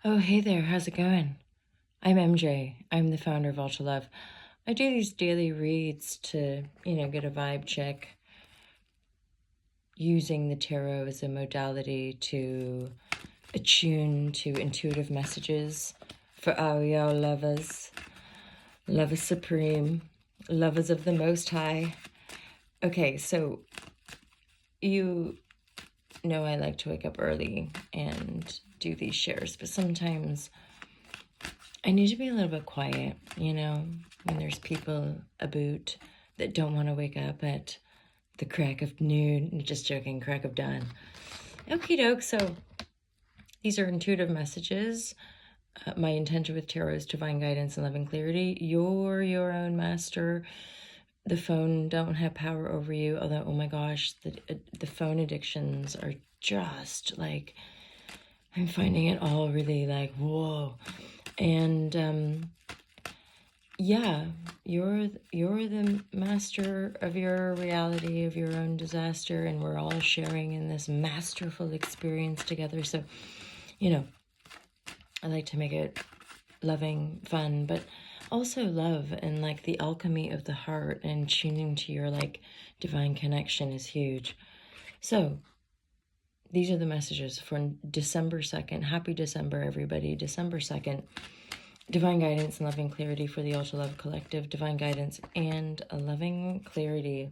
Oh, hey there, how's it going? I'm MJ. I'm the founder of Ultra Love. I do these daily reads to, get a vibe check using the tarot as a modality to attune to intuitive messages for all y'all lovers, lovers supreme, lovers of the Most High. Okay, so you know I like to wake up early and do these shares, but sometimes I need to be a little bit quiet, when there's people about that don't want to wake up at the crack of noon. Just joking, crack of dawn. Okie doke. So these are intuitive messages. My intention with tarot is divine guidance and loving clarity. You're your own master. The phone don't have power over you. Although, oh my gosh, the phone addictions are just like, I'm finding it all really like, whoa. And yeah, you're the master of your reality, of your own disaster, and we're all sharing in this masterful experience together. So, I like to make it loving, fun, but also love, and like the alchemy of the heart and tuning to your like divine connection is huge. So these are the messages for December 2nd. Happy December, everybody. December 2nd. Divine guidance and loving clarity for the Ultra Love Collective. Divine guidance and a loving clarity.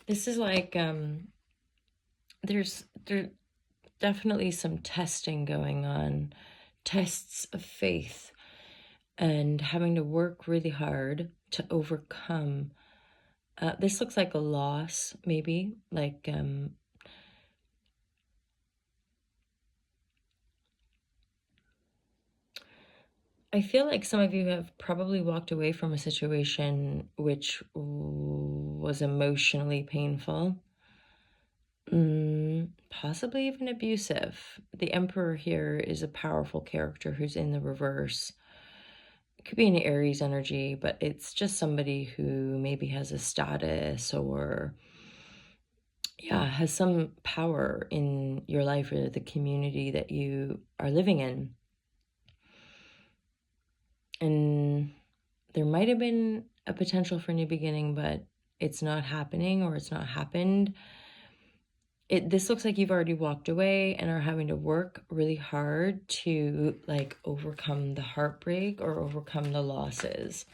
This is like, there's definitely some testing going on. Tests of faith. And having to work really hard to overcome. This looks like a loss, maybe. Like, I feel like some of you have probably walked away from a situation which was emotionally painful, possibly even abusive. The Emperor here is a powerful character who's in the reverse. It could be an Aries energy, but it's just somebody who maybe has a status or, has some power in your life or the community that you are living in. And there might have been a potential for a new beginning, but it's not happening or it's not happened. This looks like you've already walked away and are having to work really hard to like overcome the heartbreak or overcome the losses.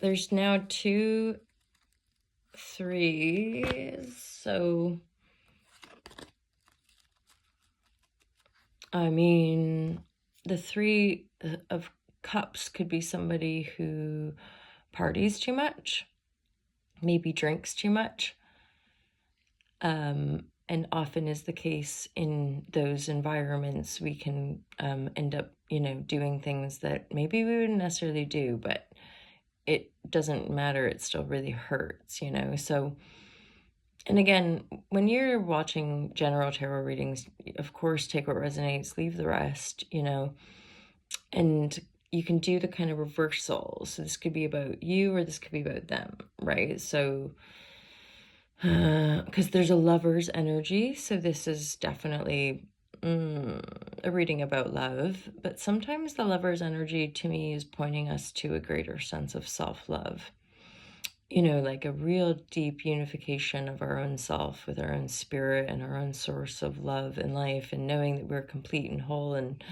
There's now 2 3s, so I mean, the 3 of Cups could be somebody who parties too much, maybe drinks too much, and often is the case in those environments. We can end up, doing things that maybe we wouldn't necessarily do, but it doesn't matter. It still really hurts, So, and again, when you're watching general tarot readings, of course, take what resonates, leave the rest, and you can do the kind of reversal. So this could be about you or this could be about them, right? So, because there's a lover's energy. So this is definitely a reading about love. But sometimes the lover's energy to me is pointing us to a greater sense of self-love. Like a real deep unification of our own self with our own spirit and our own source of love in life, and knowing that we're complete and whole and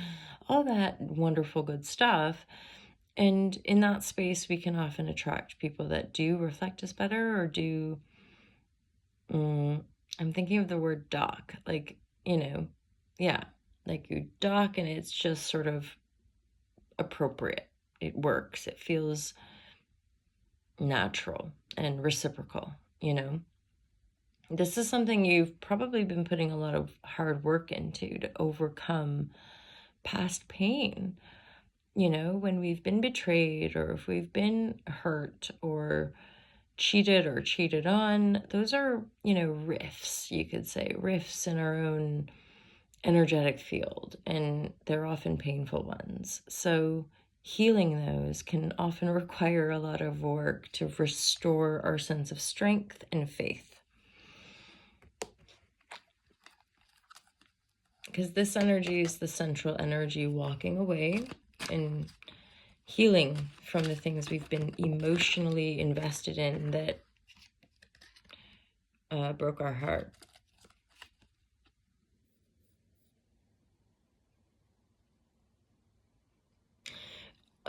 all that wonderful good stuff. And in that space, we can often attract people that do reflect us better or do, I'm thinking of the word dock, like, like you dock and it's just sort of appropriate. It works. It feels natural and reciprocal, This is something you've probably been putting a lot of hard work into to overcome past pain. When we've been betrayed or if we've been hurt or cheated on, those are, rifts, you could say, rifts in our own energetic field, and they're often painful ones. So healing those can often require a lot of work to restore our sense of strength and faith. Because this energy is the central energy walking away and healing from the things we've been emotionally invested in that broke our heart.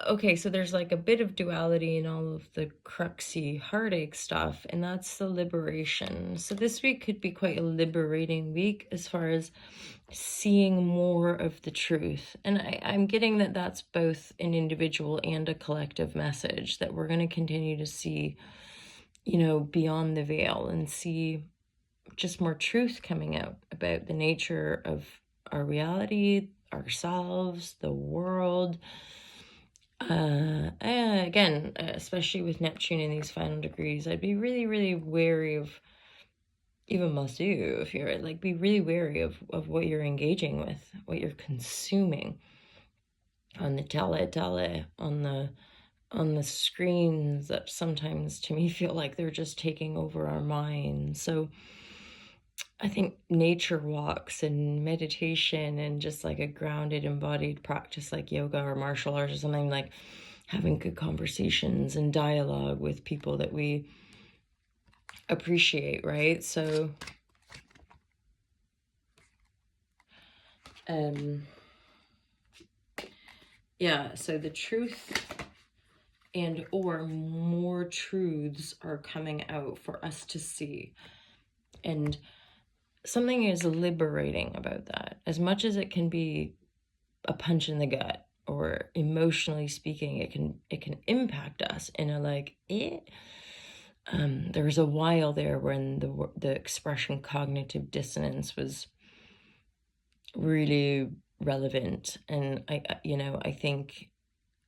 Okay, so there's like a bit of duality in all of the cruxy heartache stuff, and that's the liberation. So this week could be quite a liberating week as far as seeing more of the truth. And I'm getting that that's both an individual and a collective message, that we're going to continue to see, beyond the veil and see just more truth coming out about the nature of our reality, ourselves, the world. Again, especially with Neptune in these final degrees, I'd be really, really wary of, even must do, if you're like, be really wary of what you're engaging with, what you're consuming on the tele, on the screens that sometimes to me feel like they're just taking over our minds. So I think nature walks and meditation and just like a grounded, embodied practice like yoga or martial arts or something, like having good conversations and dialogue with people that we appreciate, right? So, yeah, so the truth and or more truths are coming out for us to see. And something is liberating about that. As much as it can be a punch in the gut, or emotionally speaking, it can impact us in a like, there was a while there when the expression cognitive dissonance was really relevant, and I think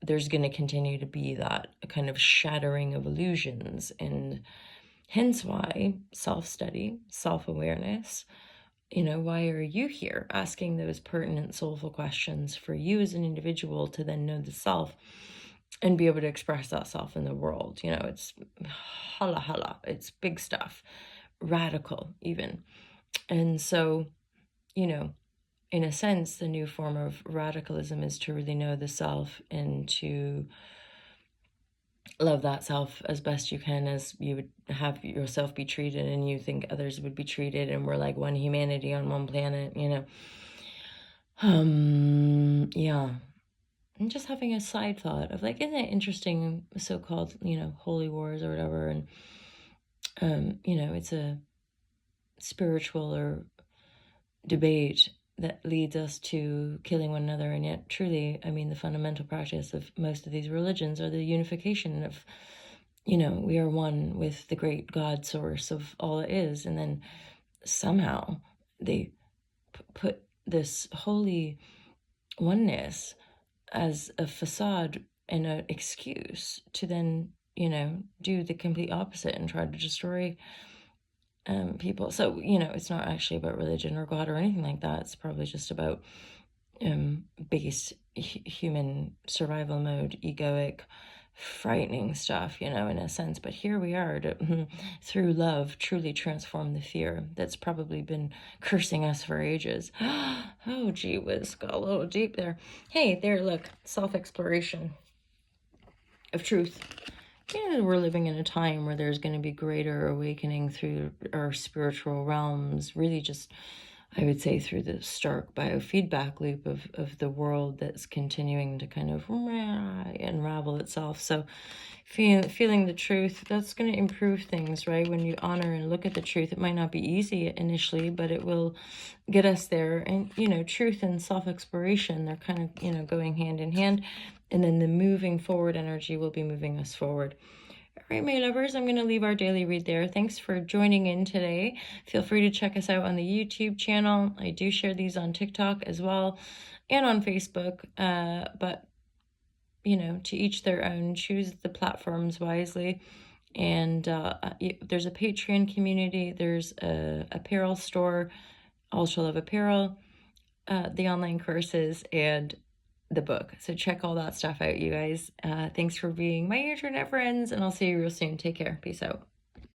there's going to continue to be that kind of shattering of illusions, and hence why self-study, self-awareness. Why are you here? Asking those pertinent, soulful questions for you as an individual to then know the self and be able to express that self in the world. It's hala, it's big stuff, radical even. And so, in a sense, the new form of radicalism is to really know the self and to love that self as best you can, as you would have yourself be treated and you think others would be treated, and we're like one humanity on one planet, yeah. And just having a side thought of like, isn't it interesting, so-called, holy wars or whatever, and it's a spiritual or debate that leads us to killing one another, and yet truly, the fundamental practice of most of these religions are the unification of, we are one with the great God source of all that is, and then somehow they put this holy oneness as a facade and an excuse to then, do the complete opposite and try to destroy people. So, it's not actually about religion or God or anything like that. It's probably just about base human survival mode, egoic, frightening stuff, in a sense. But here we are to, through love, truly transform the fear that's probably been cursing us for ages. Oh, gee whiz, got a little deep there. Hey, there, look, self-exploration of truth. We're living in a time where there's going to be greater awakening through our spiritual realms, really just, I would say, through the stark biofeedback loop of the world that's continuing to kind of unravel itself. So feeling the truth, that's going to improve things, right? When you honor and look at the truth, it might not be easy initially, but it will get us there. And, truth and self-exploration, they're kind of, going hand in hand. And then the moving forward energy will be moving us forward. All right, my lovers, I'm going to leave our daily read there. Thanks for joining in today. Feel free to check us out on the YouTube channel. I do share these on TikTok as well and on Facebook. But, to each their own. Choose the platforms wisely. And there's a Patreon community. There's a apparel store, Ultra Love Apparel, the online courses, and the book. So check all that stuff out, you guys. Thanks for being my internet friends, and I'll see you real soon. Take care. Peace out.